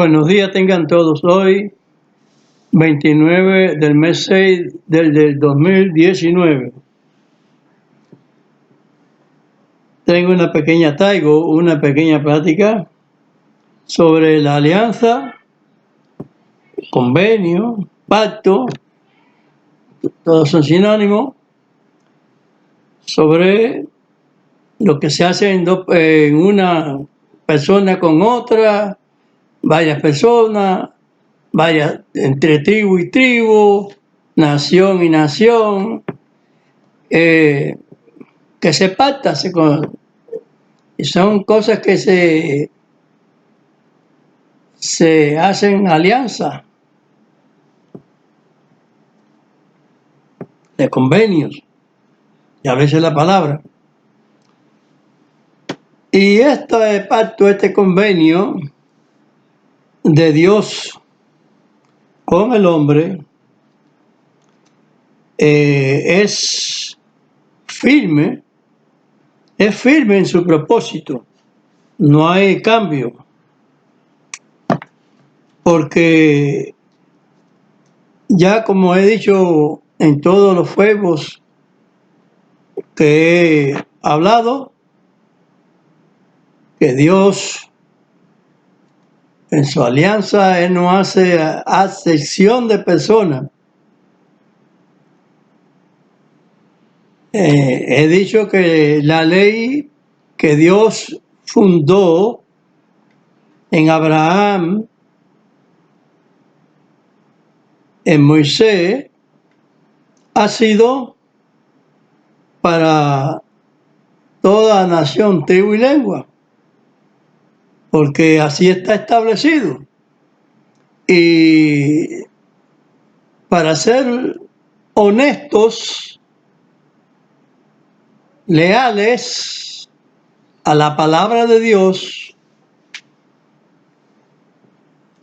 Buenos días tengan todos. Hoy, 29 del mes 6 del 2019. Traigo una pequeña plática sobre la alianza, convenio, pacto, todos son sinónimos, sobre lo que se hace en una persona con otra, varias personas, entre tribu y tribu, nación y nación, que se pacta, y son cosas que se hacen alianza de convenios, y a veces la palabra. Y este pacto, este convenio de Dios con el hombre es firme en su propósito, no hay cambio, porque ya como he dicho en todos los fuegos que he hablado, que Dios en su alianza, Él no hace acepción de personas. He dicho que la ley que Dios fundó en Abraham, en Moisés, ha sido para toda nación, tribu y lengua, porque así está establecido. Y para ser honestos, leales a la palabra de Dios,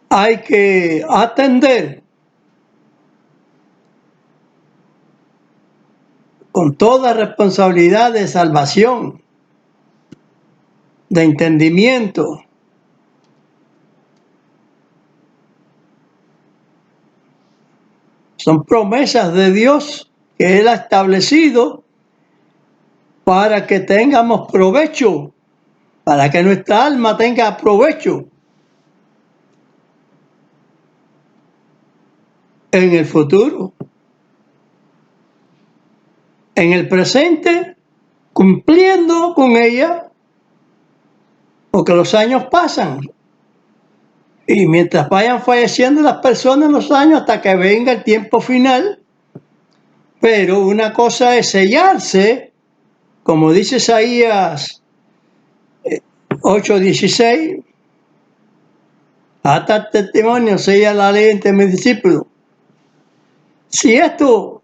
hay que atender con toda responsabilidad de salvación, de entendimiento, son promesas de Dios que Él ha establecido para que tengamos provecho, para que nuestra alma tenga provecho en el futuro. En el presente, cumpliendo con ella, porque los años pasan. Y mientras vayan falleciendo las personas, los años, hasta que venga el tiempo final. Pero una cosa es sellarse, como dice Isaías 8:16, hasta el testimonio, sella la ley entre mis discípulos. Si esto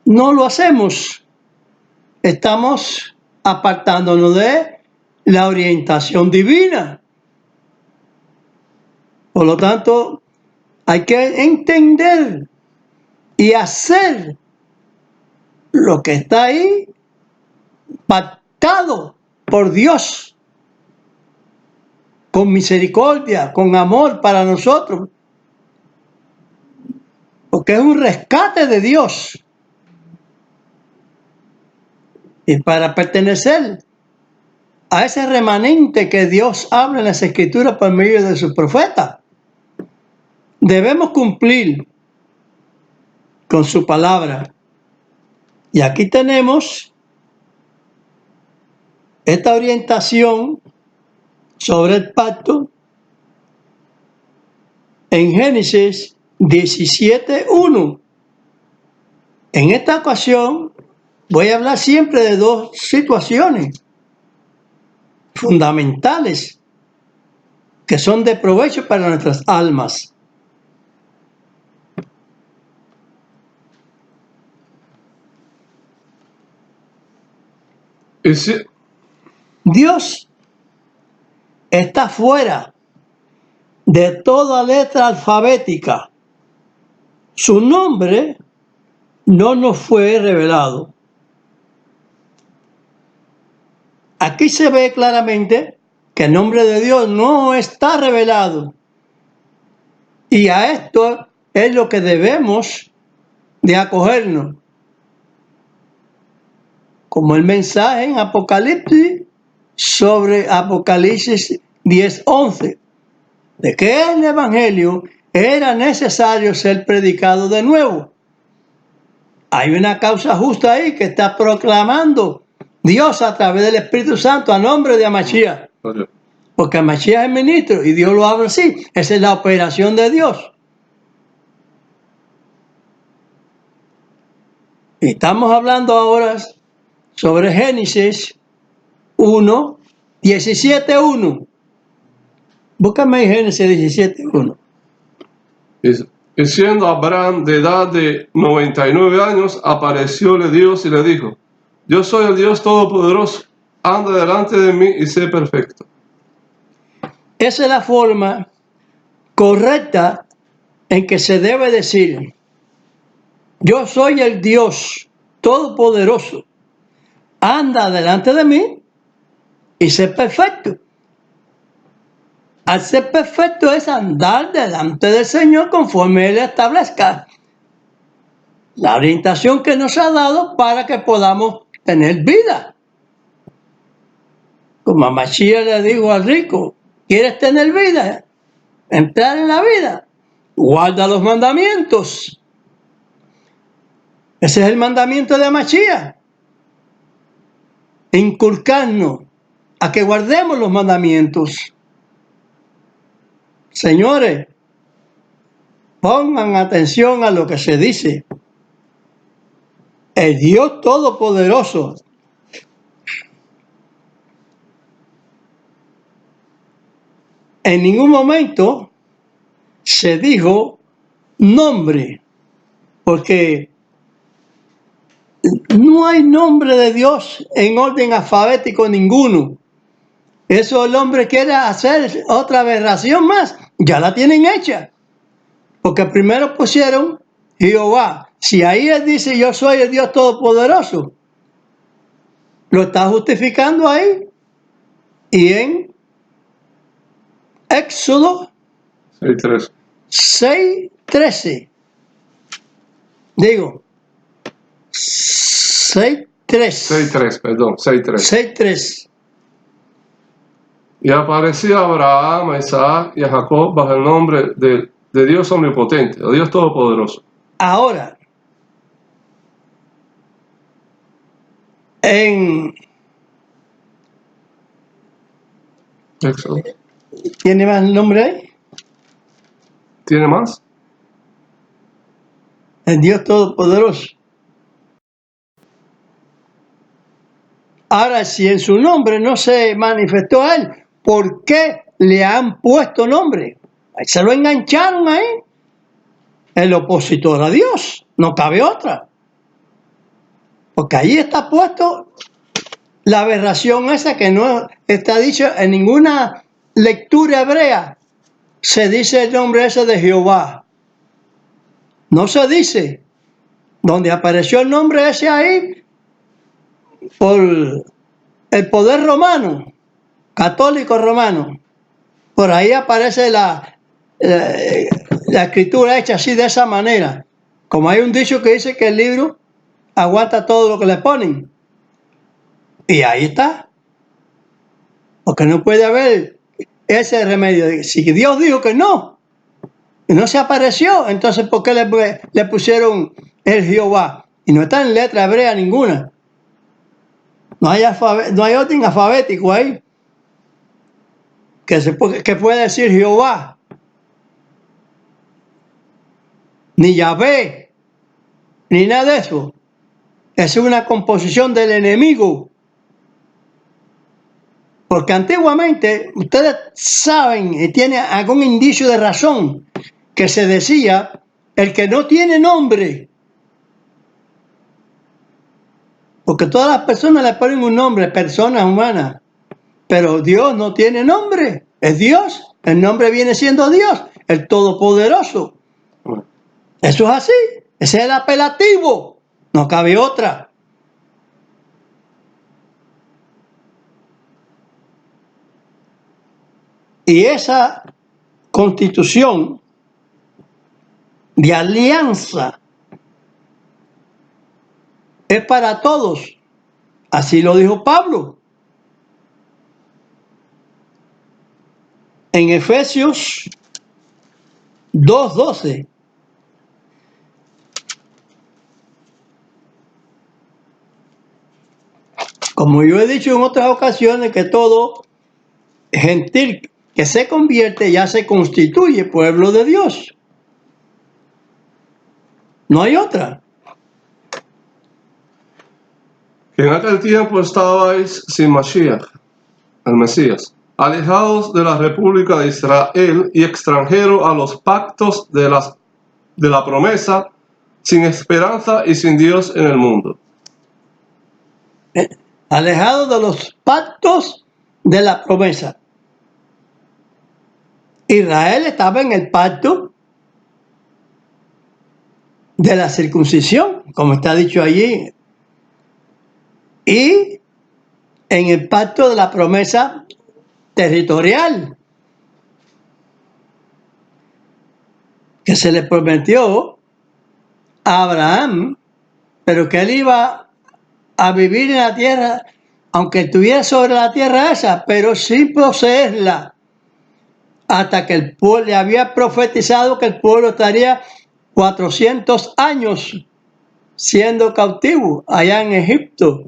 no lo hacemos, estamos apartándonos de la orientación divina. Por lo tanto, hay que entender y hacer lo que está ahí pactado por Dios, con misericordia, con amor para nosotros, porque es un rescate de Dios. Y para pertenecer a ese remanente que Dios habla en las Escrituras por medio de sus profetas, debemos cumplir con su palabra. Y aquí tenemos esta orientación sobre el pacto en Génesis 17:1. En esta ocasión voy a hablar siempre de dos situaciones fundamentales que son de provecho para nuestras almas. Dios está fuera de toda letra alfabética. Su nombre no nos fue revelado. Aquí se ve claramente que el nombre de Dios no está revelado. Y a esto es lo que debemos de acogernos. Como el mensaje en Apocalipsis sobre Apocalipsis 10:11, de que el Evangelio era necesario ser predicado de nuevo. Hay una causa justa ahí que está proclamando Dios a través del Espíritu Santo a nombre de Amashiach. Porque Amashiach es ministro y Dios lo habla así. Esa es la operación de Dios. Y estamos hablando ahora sobre Génesis 1, 17:1. Búscame ahí Génesis 17:1. Y siendo Abraham de edad de 99 años, aparecióle Dios y le dijo: yo soy el Dios Todopoderoso, anda delante de mí y sé perfecto. Esa es la forma correcta en que se debe decir: yo soy el Dios Todopoderoso, anda delante de mí y sé perfecto. Al ser perfecto es andar delante del Señor conforme Él establezca la orientación que nos ha dado para que podamos tener vida. Como a Mashiach le dijo al rico: ¿quieres tener vida? Entrar en la vida. Guarda los mandamientos. Ese es el mandamiento de Mashiach. Inculcarnos a que guardemos los mandamientos. Señores, pongan atención a lo que se dice. El Dios Todopoderoso. En ningún momento se dijo nombre, porque no hay nombre de Dios en orden alfabético ninguno. Eso el hombre quiere hacer otra aberración más, ya la tienen hecha. Porque primero pusieron Jehová. Si ahí él dice yo soy el Dios Todopoderoso, lo está justificando ahí. Y en Éxodo 6:13. 6:13. Digo, 6:3. 6:3, perdón, 6:3. 6:3. Y aparecía a Abraham, a Isaac y a Jacob bajo el nombre de Dios Omnipotente, o Dios Todopoderoso. Ahora, en Éxodo. ¿tiene más nombre ahí? ¿Tiene más? El Dios Todopoderoso. Ahora, si en su nombre no se manifestó a él, ¿por qué le han puesto nombre? Se lo engancharon ahí. El opositor a Dios. No cabe otra. Porque ahí está puesto la aberración esa que no está dicho en ninguna lectura hebrea. Se dice el nombre ese de Jehová. No se dice. Donde apareció el nombre ese ahí, por el poder romano, católico romano. Por ahí aparece la escritura hecha así de esa manera. Como hay un dicho que dice que el libro aguanta todo lo que le ponen. Y ahí está. Porque no puede haber ese remedio. Si Dios dijo que no, y no se apareció, entonces ¿por qué le pusieron el Jehová? Y no está en letra hebrea ninguna. No hay orden alfabético ahí que pueda decir Jehová, ni Yahvé, ni nada de eso. Es una composición del enemigo. Porque antiguamente, ustedes saben y tienen algún indicio de razón, que se decía, el que no tiene nombre. Porque todas las personas le ponen un nombre, personas humanas. Pero Dios no tiene nombre, es Dios. El nombre viene siendo Dios, el Todopoderoso. Eso es así, ese es el apelativo, no cabe otra. Y esa constitución de alianza. Es para todos. Así lo dijo Pablo. En Efesios 2:12. Como yo he dicho en otras ocasiones, que todo gentil que se convierte ya se constituye pueblo de Dios. No hay otra. En aquel tiempo estabais sin Mashiach, el Mesías, alejados de la República de Israel y extranjeros a los pactos de la promesa, sin esperanza y sin Dios en el mundo. Alejados de los pactos de la promesa. Israel estaba en el pacto de la circuncisión, como está dicho allí, y en el pacto de la promesa territorial, que se le prometió a Abraham, pero que él iba a vivir en la tierra, aunque estuviera sobre la tierra esa, pero sin poseerla, hasta que el pueblo le había profetizado que el pueblo estaría 400 años siendo cautivo allá en Egipto,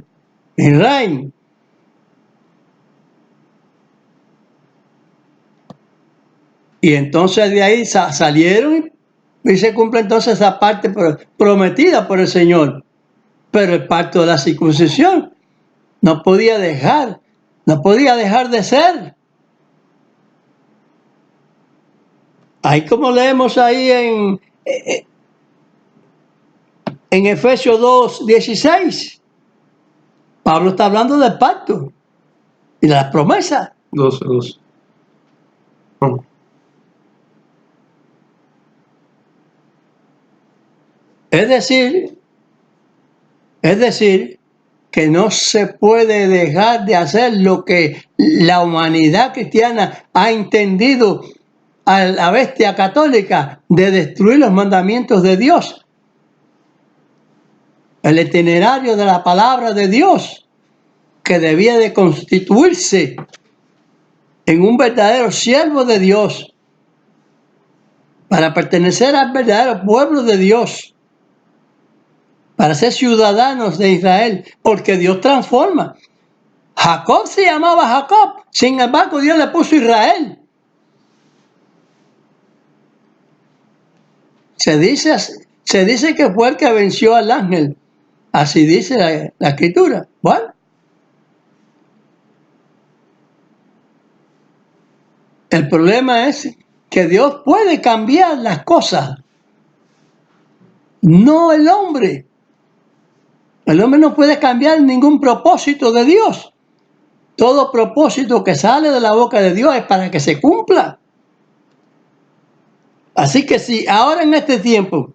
en Israel. Y entonces de ahí salieron y se cumple entonces esa parte prometida por el Señor. Pero el pacto de la circuncisión no podía dejar de ser. Ahí como leemos ahí en Efesios 2:16, Pablo está hablando del pacto y de las promesas. 12. Es decir, que no se puede dejar de hacer lo que la humanidad cristiana ha entendido a la bestia católica de destruir los mandamientos de Dios. El itinerario de la palabra de Dios, que debía de constituirse en un verdadero siervo de Dios, para pertenecer al verdadero pueblo de Dios, para ser ciudadanos de Israel, porque Dios transforma. Jacob se llamaba Jacob, sin embargo Dios le puso Israel. Se dice que fue el que venció al ángel, así dice la escritura. Bueno, el problema es que Dios puede cambiar las cosas, no el hombre. El hombre no puede cambiar ningún propósito de Dios. Todo propósito que sale de la boca de Dios es para que se cumpla. Así que si ahora en este tiempo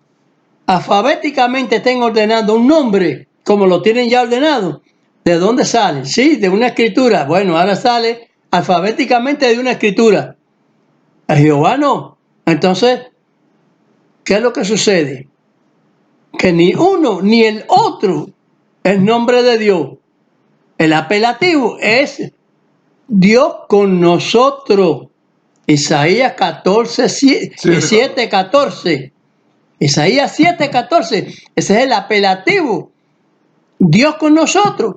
alfabéticamente estén ordenando un nombre, como lo tienen ya ordenado, ¿de dónde sale? Sí, de una escritura. Bueno, ahora sale alfabéticamente de una escritura. A Jehová no. Entonces, ¿qué es lo que sucede? Que ni uno ni el otro es nombre de Dios. El apelativo es Dios con nosotros. Isaías 7:14. Isaías 7:14. Ese es el apelativo. Dios con nosotros.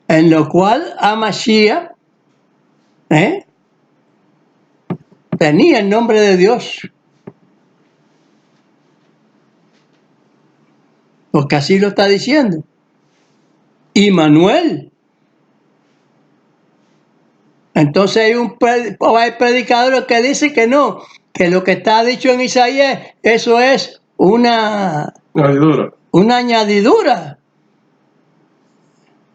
En lo cual Mashiach tenía el nombre de Dios. Porque así lo está diciendo. Immanuel. Entonces hay predicadores que dicen que no, que lo que está dicho en Isaías, eso es una añadidura.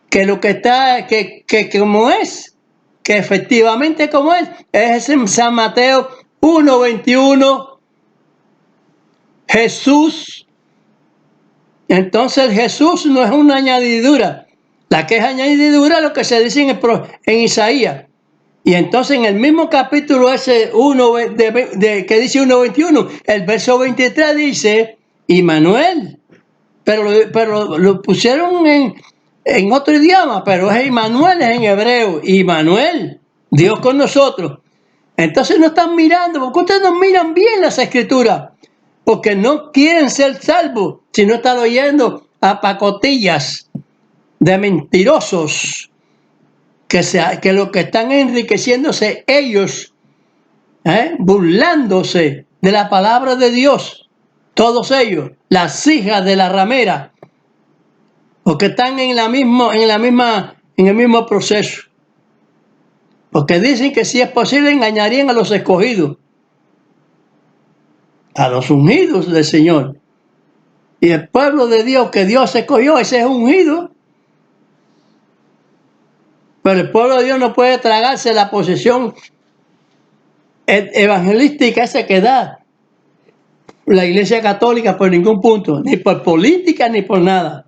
Que lo que está, que como es, que efectivamente como es en San Mateo 1:21, Jesús. Entonces Jesús no es una añadidura. La que es añadidura es lo que se dice en Isaías. Y entonces en el mismo capítulo ese 1 que dice 1:21, el verso 23 dice, Immanuel, pero lo pusieron en otro idioma, pero es Immanuel, es en hebreo, Immanuel, Dios con nosotros. Entonces no están mirando, porque ustedes no miran bien las escrituras, porque no quieren ser salvos, si no están oyendo a pacotillas de mentirosos, que lo que están enriqueciéndose ellos, burlándose de la palabra de Dios, todos ellos, las hijas de la ramera, porque están en el mismo proceso. Porque dicen que si es posible engañarían a los escogidos, a los ungidos del Señor. Y el pueblo de Dios que Dios escogió, ese es ungido. Pero el pueblo de Dios no puede tragarse la posesión evangelística esa que da la Iglesia Católica por ningún punto, ni por política ni por nada.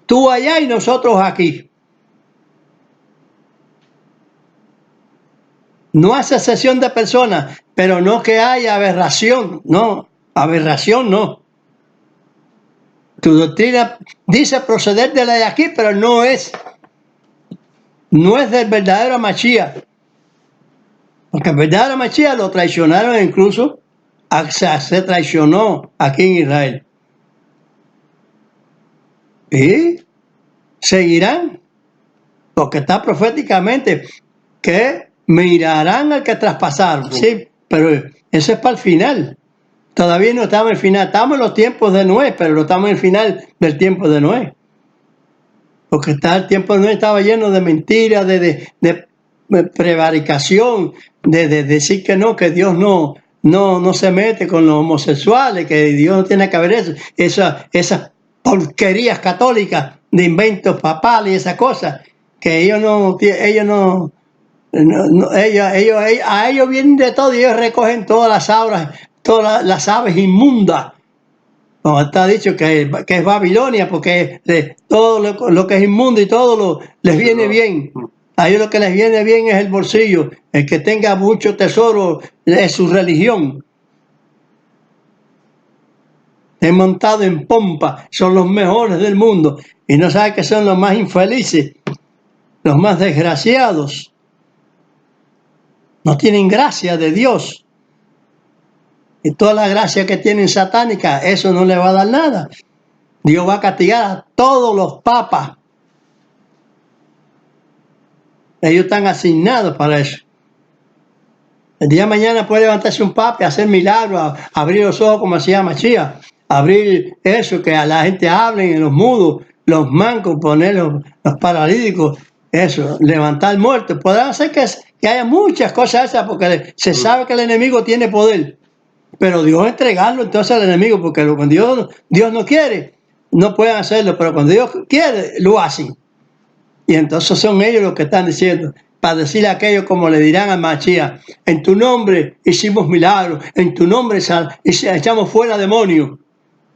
Tú allá y nosotros aquí. No hace excepción de personas, pero no que haya aberración, no, aberración no. Tu doctrina dice proceder de la de aquí, pero no es del verdadero Mashiach. Porque el verdadero Mashiach lo traicionaron incluso, se traicionó aquí en Israel. Y seguirán, porque está proféticamente que mirarán al que traspasaron. Sí, pero eso es para el final. Todavía no estamos en el final. Estamos en los tiempos de Noé, pero no estamos en el final del tiempo de Noé. Porque el tiempo de Noé estaba lleno de mentiras, de prevaricación, de decir que no, que Dios no se mete con los homosexuales, que Dios no tiene que ver eso. Esas porquerías católicas de inventos papales y esas cosas, que a ellos vienen de todo y ellos recogen todas las aves inmundas. Como está dicho que es Babilonia, porque todo lo que es inmundo y todo les viene bien. A ellos lo que les viene bien es el bolsillo. El que tenga mucho tesoro es su religión. Es montado en pompa, son los mejores del mundo. Y no sabe que son los más infelices, los más desgraciados. No tienen gracia de Dios. Y toda la gracia que tienen satánica, eso no le va a dar nada. Dios va a castigar a todos los papas. Ellos están asignados para eso. El día de mañana puede levantarse un papa y hacer milagros, abrir los ojos como hacía Mashiach, abrir eso, que a la gente hablen, los mudos, los mancos, poner los paralíticos, eso, levantar muertos. Podrán hacer que haya muchas cosas esas, porque se sabe que el enemigo tiene poder. Pero Dios entregarlo entonces al enemigo, porque cuando Dios no quiere, no pueden hacerlo, pero cuando Dios quiere, lo hacen. Y entonces son ellos los que están diciendo, para decirle a aquellos como le dirán a Mashiach, en tu nombre hicimos milagros, en tu nombre echamos fuera demonios.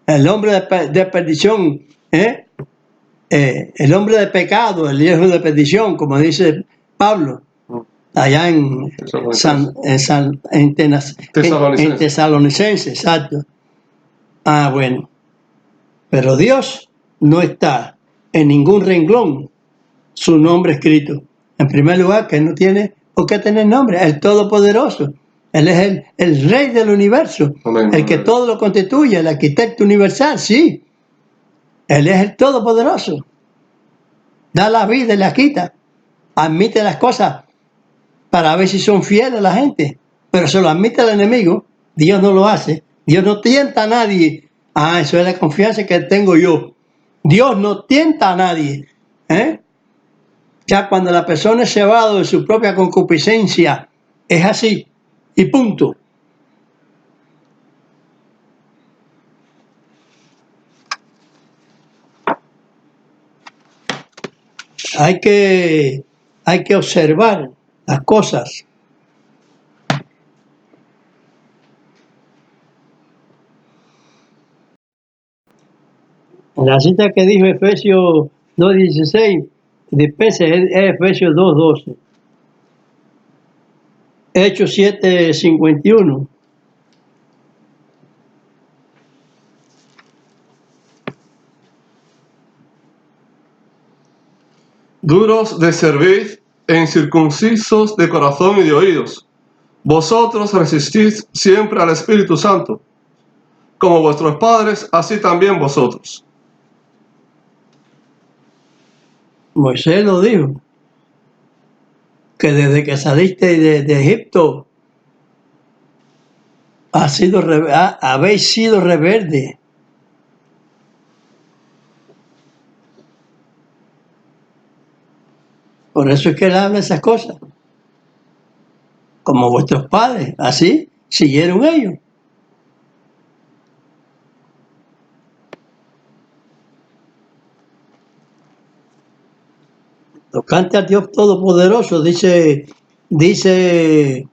El hombre de perdición, el hombre de pecado, el hijo de perdición, como dice Pablo, allá en Tesalonicenses, exacto. Ah, bueno. Pero Dios no está en ningún renglón su nombre escrito. En primer lugar, que no tiene por qué tener nombre, el Todopoderoso. Él es el Rey del universo, el que todo lo constituye, el arquitecto universal, sí. Él es el Todopoderoso. Da la vida y la quita. Admite las cosas para ver si son fieles a la gente. Pero se lo admite el enemigo. Dios no lo hace. Dios no tienta a nadie. Ah, eso es la confianza que tengo yo. Dios no tienta a nadie. Ya cuando la persona es cebado de su propia concupiscencia, es así. Y punto. Hay que observar las cosas. La cita que dijo Efesios 2:16 de Efesios 2:12. Hechos 7:51. Duros de cerviz e incircuncisos de corazón y de oídos. Vosotros resistís siempre al Espíritu Santo, como vuestros padres, así también vosotros. Moisés lo dijo, que desde que saliste de Egipto habéis sido rebeldes. Por eso es que él habla esas cosas. Como vuestros padres, así siguieron ellos. Tocante al Dios Todopoderoso, dice en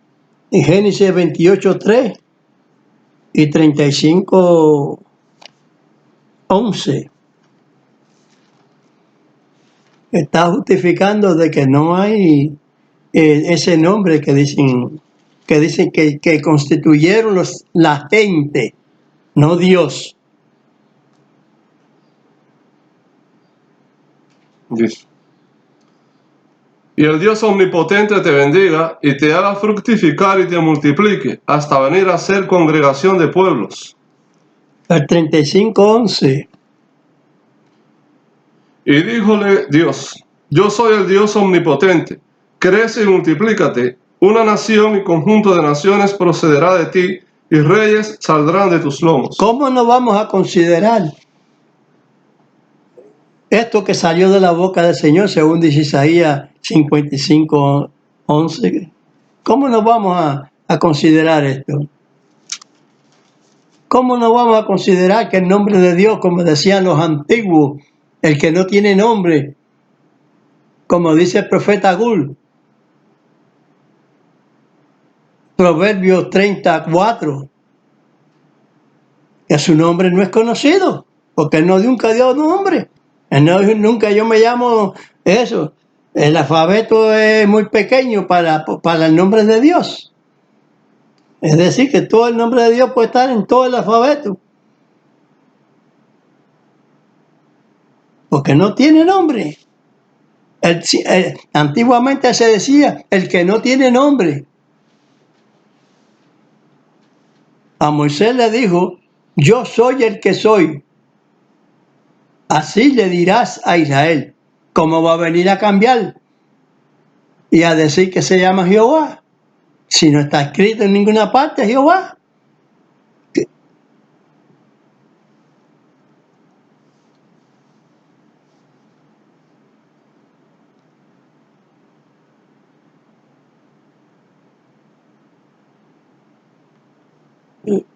Génesis 28:3 y 35:11. Está justificando de que no hay ese nombre que dicen que constituyeron la gente, no Dios. Dice. Y el Dios omnipotente te bendiga y te haga fructificar y te multiplique hasta venir a ser congregación de pueblos. El 35:11. Y díjole Dios, yo soy el Dios omnipotente, crece y multiplícate, una nación y conjunto de naciones procederá de ti, y reyes saldrán de tus lomos. ¿Cómo no vamos a considerar esto que salió de la boca del Señor, según dice Isaías 55:11? ¿Cómo no vamos a considerar esto? ¿Cómo no vamos a considerar que el nombre de Dios, como decían los antiguos, el que no tiene nombre, como dice el profeta Agul, Proverbios 34, que su nombre no es conocido, porque él nunca dio nombre. Él no dijo nunca, yo me llamo eso. El alfabeto es muy pequeño para el nombre de Dios. Es decir, que todo el nombre de Dios puede estar en todo el alfabeto. Porque no tiene nombre. Antiguamente se decía, el que no tiene nombre. A Moisés le dijo, yo soy el que soy. Así le dirás a Israel. ¿Cómo va a venir a cambiar y a decir que se llama Jehová? Si no está escrito en ninguna parte Jehová.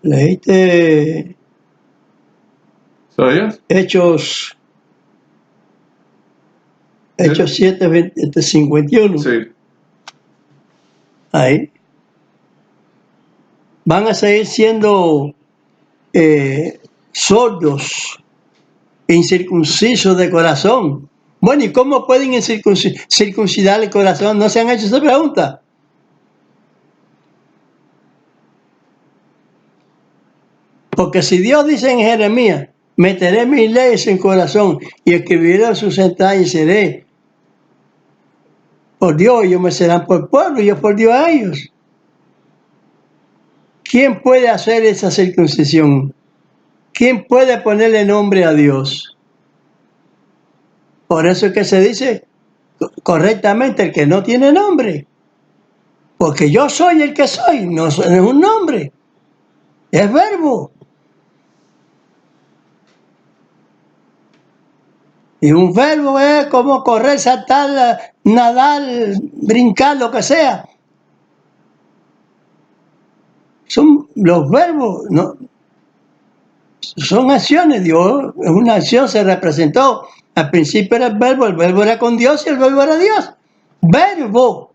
Leíste ¿Sabías? Hechos 7:51. Sí. Ahí. Van a seguir siendo sordos, incircuncisos de corazón. Bueno, ¿y cómo pueden circuncidar el corazón? ¿No se han hecho esa pregunta? Porque si Dios dice en Jeremías, meteré mis leyes en corazón y escribiré sus entrañas y seré por Dios, ellos me serán por pueblo y yo por Dios a ellos. ¿Quién puede hacer esa circuncisión? ¿Quién puede ponerle nombre a Dios? Por eso es que se dice correctamente el que no tiene nombre. Porque yo soy el que soy, no es un nombre, es verbo. Y un verbo es como correr, saltar, nadar, brincar, lo que sea. Son los verbos, ¿no? Son acciones. Dios es una acción, se representó. Al principio era el verbo era con Dios y el verbo era Dios. Verbo.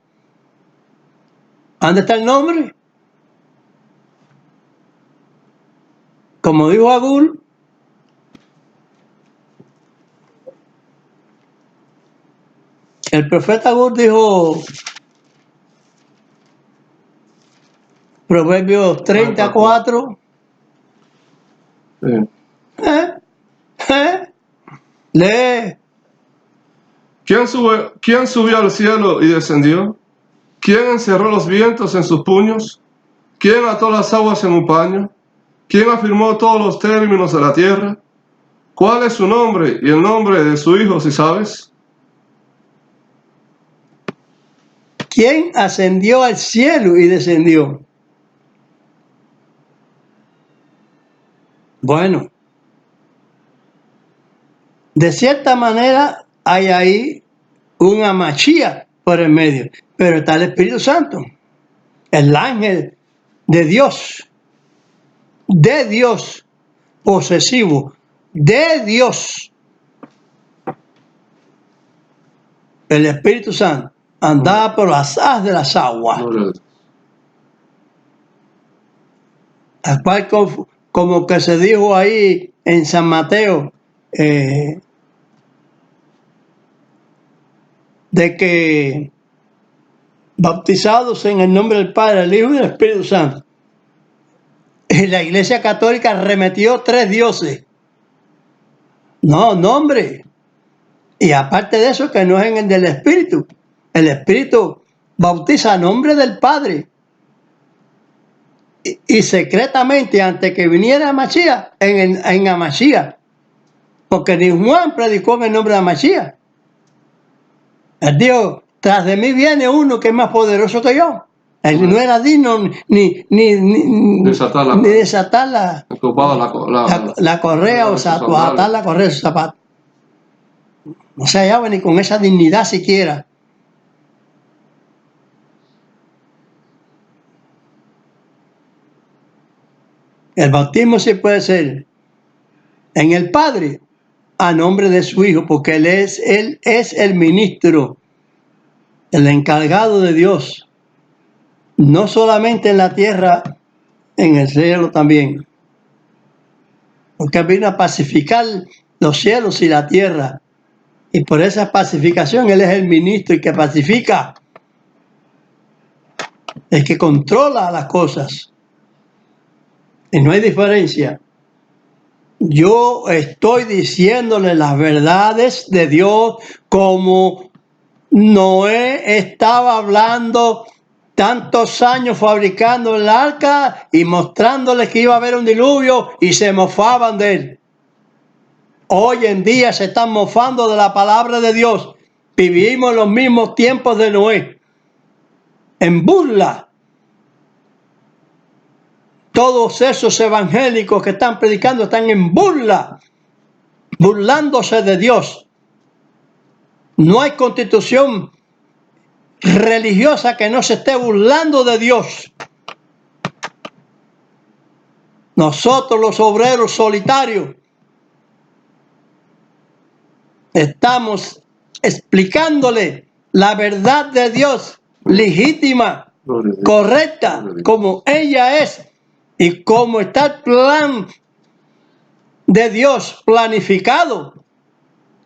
¿Dónde está el nombre? Como dijo Agul, el profeta Agul dijo, Proverbios 34. Lee. ¿Quién subió al cielo y descendió? ¿Quién encerró los vientos en sus puños? ¿Quién ató las aguas en un paño? ¿Quién afirmó todos los términos de la tierra? ¿Cuál es su nombre y el nombre de su hijo, si sabes? ¿Quién ascendió al cielo y descendió? Bueno, de cierta manera hay ahí una machía por el medio, pero está el Espíritu Santo, el ángel de Dios, posesivo, de Dios. El Espíritu Santo andaba por las haz de las aguas, al cual como que se dijo ahí en San Mateo, de que bautizados en el nombre del Padre, del Hijo y del Espíritu Santo. Y la Iglesia Católica arremetió 3 dioses. No, nombre. Y aparte de eso, que no es en el del Espíritu. El Espíritu bautiza a nombre del Padre. Y secretamente, antes que viniera Masías, en Amasías. Porque ni Juan predicó en el nombre de Amasías. Él dijo, tras de mí viene uno que es más poderoso que yo. Él no era digno ni desatar la correa o atar la correa de su zapato. No se hallaba ni con esa dignidad siquiera. El bautismo sí puede ser en el Padre a nombre de su Hijo, porque Él es el ministro, el encargado de Dios, no solamente en la tierra, en el cielo también, porque vino a pacificar los cielos y la tierra, y por esa pacificación Él es el ministro, y que pacifica, el que controla las cosas, y no hay diferencia. Yo estoy diciéndole las verdades de Dios como Noé estaba hablando tantos años fabricando el arca y mostrándoles que iba a haber un diluvio y se mofaban de él. Hoy en día se están mofando de la palabra de Dios. Vivimos en los mismos tiempos de Noé. En burla. Todos esos evangélicos que están predicando están en burla, burlándose de Dios. No hay constitución religiosa que no se esté burlando de Dios. Nosotros los obreros solitarios estamos explicándole la verdad de Dios legítima, correcta, como ella es y como está el plan de Dios planificado,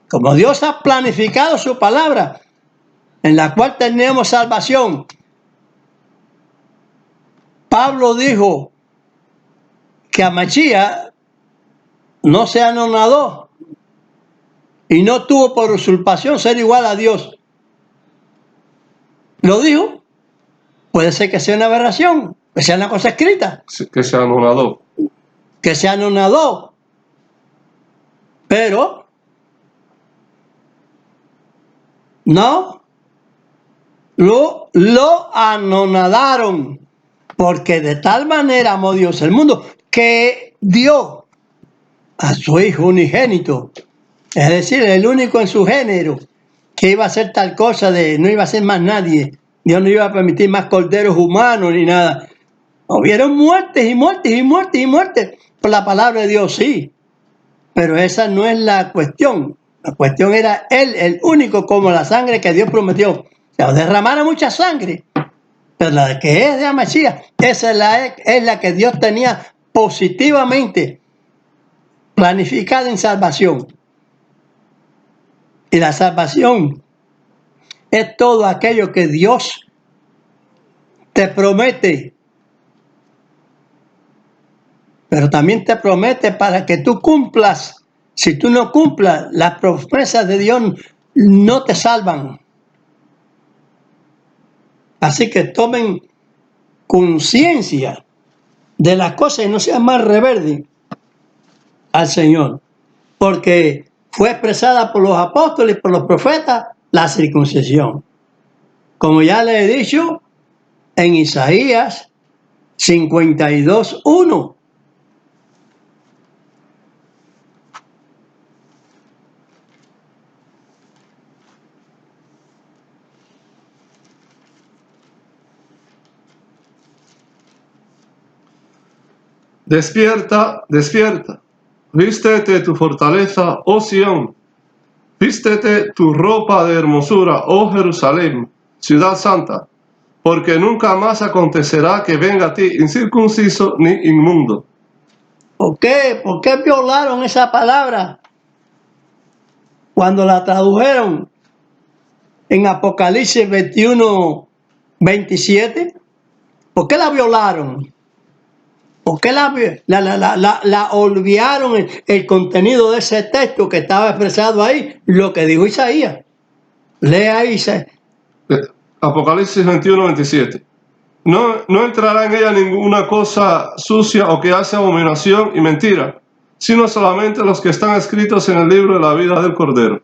como Dios ha planificado su palabra, en la cual tenemos salvación. Pablo dijo que a Masías no se anonadó y no tuvo por usurpación ser igual a Dios. ¿Lo dijo? Puede ser que sea una aberración, que sea una cosa escrita. Que se anonadó. Que se anonadó. Pero no lo anonadaron, porque de tal manera amó Dios el mundo que dio a su Hijo unigénito, es decir, el único en su género, que iba a hacer tal cosa no iba a ser más nadie. Dios no iba a permitir más corderos humanos ni nada. Hubieron muertes y muertes y muertes y muertes por la palabra de Dios, sí. Pero esa no es la cuestión. La cuestión era Él, el único, como la sangre que Dios prometió. Se derramara mucha sangre, pero la que es de Amasías, esa es la que Dios tenía positivamente planificada en salvación. Y la salvación es todo aquello que Dios te promete pero también te promete para que tú cumplas. Si tú no cumplas, las promesas de Dios no te salvan. Así que tomen conciencia de las cosas y no sean más rebeldes al Señor, porque fue expresada por los apóstoles y por los profetas la circuncisión. Como ya les he dicho, en Isaías 52:1. Despierta, despierta, vístete tu fortaleza, oh Sión, vístete tu ropa de hermosura, oh Jerusalén, ciudad santa, porque nunca más acontecerá que venga a ti incircunciso ni inmundo. ¿Por qué? ¿Por qué violaron esa palabra cuando la tradujeron en Apocalipsis 21:27? ¿Por qué la violaron? ¿Por qué la olvidaron el contenido de ese texto que estaba expresado ahí? Lo que dijo Isaías. Lea Isaías. Apocalipsis 21:27. No entrará en ella ninguna cosa sucia o que hace abominación y mentira, sino solamente los que están escritos en el libro de la vida del Cordero.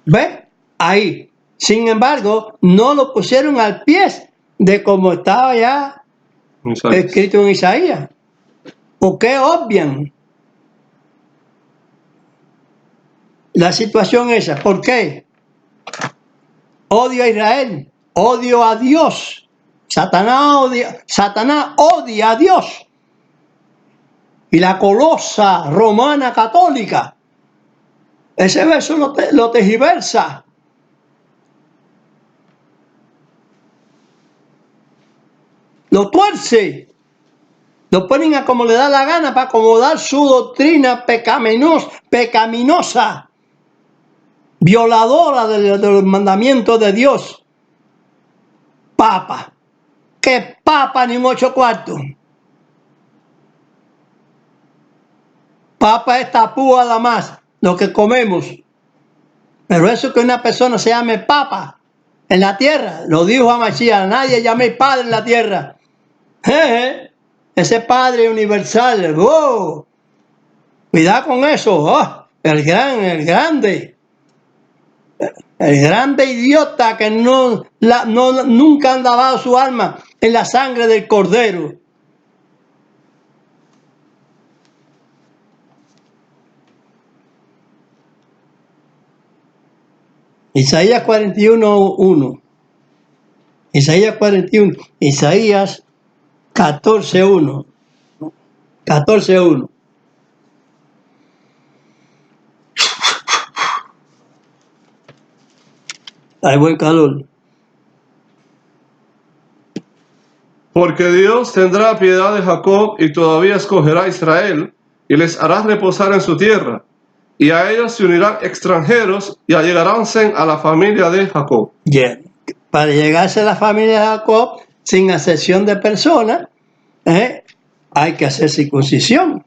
¿Ve? Ahí. Sin embargo, no lo pusieron al pie de como estaba ya escrito en Isaías. ¿Por qué obvian la situación esa? ¿Por qué? Odio a Israel, odio a Dios. Satanás odia a Dios. Y la colosa romana católica, ese verso lo tergiversa. Lo tuerce. Lo ponen a como le da la gana para acomodar su doctrina pecaminosa, violadora de los mandamientos de Dios. Papa. ¿Qué papa ni un 8 cuartos? Papa es tapúa nada más, lo que comemos. Pero eso que una persona se llame papa en la tierra, lo dijo a Mashiach, nadie llame padre en la tierra. Ese Padre universal, oh, cuidado con eso, oh, el grande idiota que nunca han lavado su alma en la sangre del Cordero. Isaías 41:1. Isaías 41. Isaías 14:1. 14:1. Hay buen calor. Porque Dios tendrá piedad de Jacob y todavía escogerá a Israel y les hará reposar en su tierra. Y a ellos se unirán extranjeros y allegaránse a la familia de Jacob. Yeah. Para llegarse a la familia de Jacob, sin excepción de personas, hay que hacer circuncisión.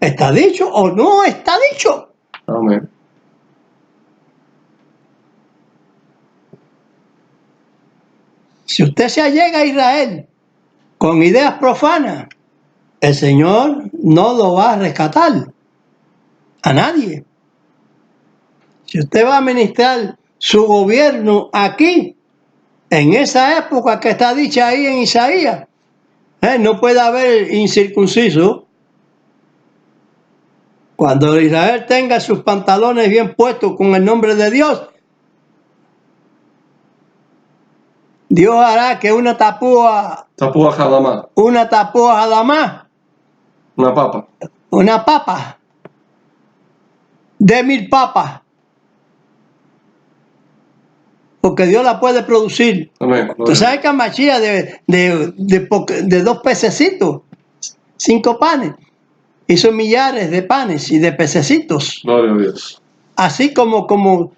¿Está dicho o no está dicho? Amén. Si usted se allega a Israel con ideas profanas, el Señor no lo va a rescatar a nadie. Si usted va a administrar su gobierno aquí, en esa época que está dicha ahí en Isaías, no puede haber incircunciso. Cuando Israel tenga sus pantalones bien puestos con el nombre de Dios, Dios hará que una tapúa Jadamá. Una tapúa Adamá. Una papa. Una papa. De 1000 papas. Porque Dios la puede producir. Amén. ¿Tú sabes que Mashiach de 2 pececitos, 5 panes, hizo millares de panes y de pececitos? Gloria a Dios. Así como por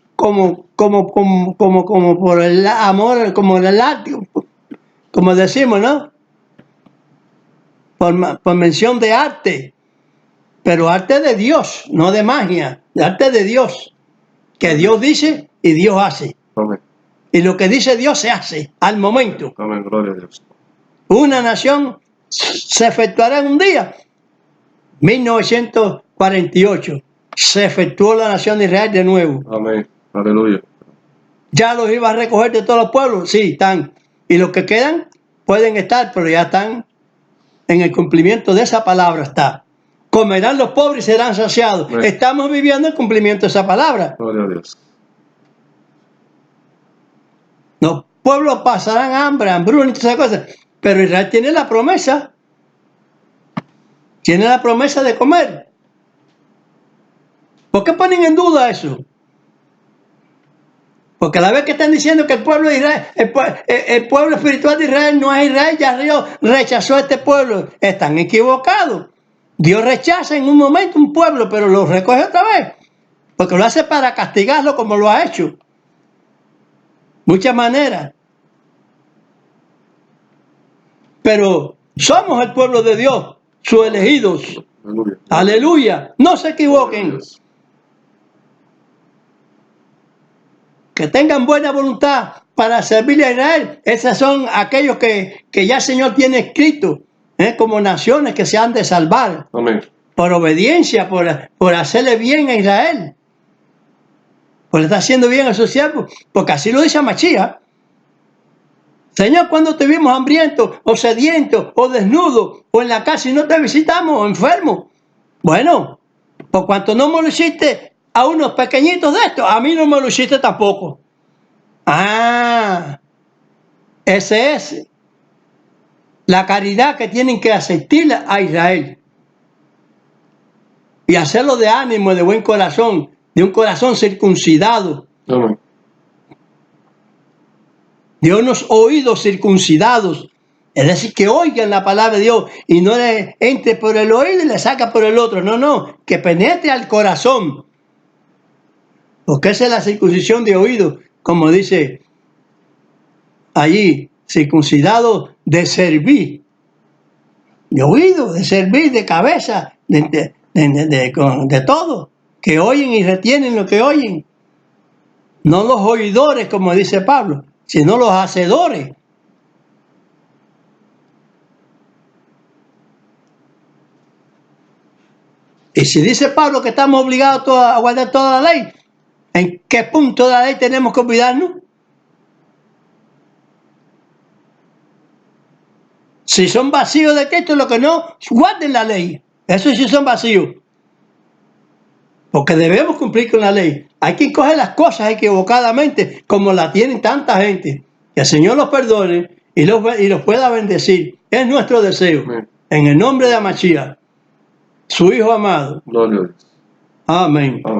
el amor, como el látigo, como decimos, ¿no? por mención de arte, pero arte de Dios, no de magia, de arte de Dios, que Dios dice y Dios hace. Amén. Y lo que dice Dios se hace al momento. Amén. Gloria a Dios. Una nación se efectuará en un día. 1948 se efectuó la nación de Israel de nuevo. Amén. Aleluya. ¿Ya los iba a recoger de todos los pueblos? Sí, están. Y los que quedan pueden estar, pero ya están en el cumplimiento de esa palabra. Está. Comerán los pobres y serán saciados. Amén. Estamos viviendo el cumplimiento de esa palabra. Gloria a Dios. Los pueblos pasarán hambre, hambruna y todas esas cosas. Pero Israel tiene la promesa. Tiene la promesa de comer. ¿Por qué ponen en duda eso? Porque a la vez que están diciendo que el pueblo de Israel, el pueblo espiritual de Israel no es Israel, ya Dios rechazó a este pueblo. Están equivocados. Dios rechaza en un momento un pueblo, pero lo recoge otra vez. Porque lo hace para castigarlo como lo ha hecho. Muchas maneras. Pero somos el pueblo de Dios, sus elegidos. Aleluya. Aleluya. No se equivoquen. Que tengan buena voluntad para servirle a Israel. Esos son aquellos que ya el Señor tiene escrito, como naciones que se han de salvar. Amén. Por obediencia, por hacerle bien a Israel. Por estar haciendo bien a sus siervos. Porque así lo dice Machía. Señor, cuando te vimos hambriento, o sediento, o desnudo, o en la casa y no te visitamos, o enfermo. Bueno, por cuanto no me lo hiciste a unos pequeñitos de estos, a mí no me lo hiciste tampoco. Ah, esa es la caridad que tienen que asistir a Israel. Y hacerlo de ánimo, de buen corazón, de un corazón circuncidado. Amén. De unos oídos circuncidados. Es decir, que oigan la palabra de Dios y no le entre por el oído y le saca por el otro. No, no, que penetre al corazón. Porque esa es la circuncisión de oído, como dice allí, circuncidado de servir. De oído, de servir, de cabeza, de todo. Que oyen y retienen lo que oyen. No los oidores, como dice Pablo, sino los hacedores. Y si dice Pablo que estamos obligados a guardar toda la ley, ¿en qué punto de la ley tenemos que olvidarnos? Si son vacíos de Cristo, lo que no, guarden la ley. Eso sí son vacíos. Porque debemos cumplir con la ley. Hay quien coge las cosas equivocadamente, como la tienen tanta gente. Que el Señor los perdone y los pueda bendecir. Es nuestro deseo. Amén. En el nombre de Mashiach, su Hijo amado. Gloria a Dios. Amén. Amén.